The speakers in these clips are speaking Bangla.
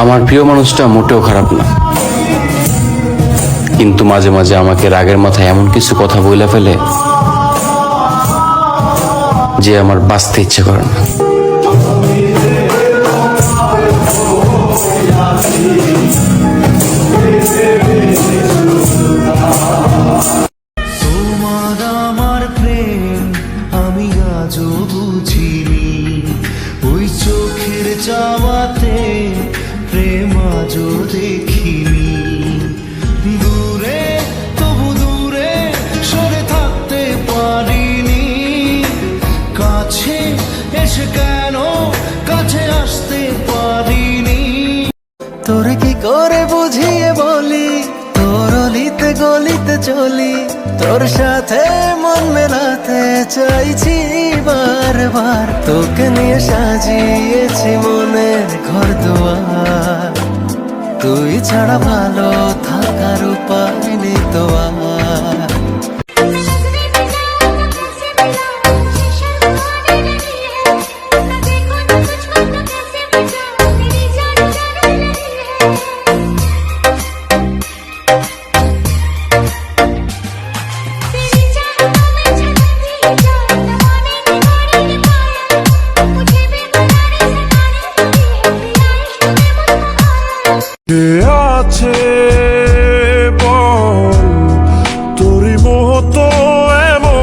আমার প্রিয় মানুষটা মোটেও খারাপ না, কিন্তু মাঝে মাঝে আমাকে রাগের মাথায় এমন কিছু কথা বলে ফেলে যে আমার বাঁচতে ইচ্ছে করে না। তোমার আমার প্রেম আমি আজও বুঝিনি, ওই চোখের চাওয়াতে প্রেম আজও দেখিনি। দূরে তবু দূরে সরে থাকতে পারিনি, কাছে এসে কেন কাছে আসতে পারিনি। তোরে কি করে বুঝিয়ে বলি, তোর অলিতে গলিতে চলি, তোর সাথে মন মেলাতে চাইছি বারবার। তোকে নিয়ে সাজিয়েছি মনের ঘর দুয়ার, তুই ছাড়া ভালো থাকার উপায় নেই তো আর। কে আছে বল তোরই মতো এমন,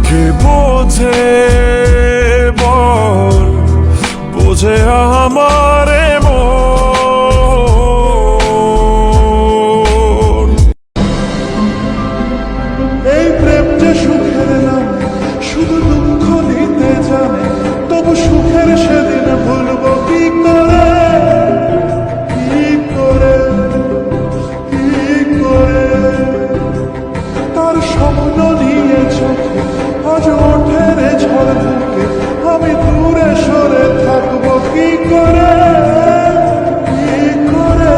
কে বোঝে বল বোঝে আমার এমন। এই প্রেম যে সুখের নাম, শুধু দুঃখ নিতে জানে, তবু সুখের সেদিন ভুলবো কি করে, কি করে, কি করে। তার স্বপ্ন নিয়ে চোখে আজ ওঠে রে ঝড় বুকে, আমি দূরে সরে থাকবো কি করে, কি করে।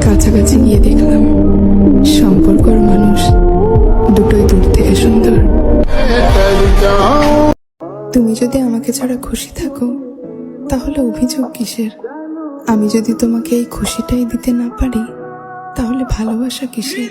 কাছাকাছি গিয়ে দেখলাম সম্পর্কর মানুষ দুটোই দূর থেকে সুন্দর। তুমি যদি আমাকে ছাড়া খুশি থাকো তাহলে অভিযোগ কিসের? আমি যদি তোমাকে এই খুশিটাই দিতে না পারি তাহলে ভালোবাসা কিসের?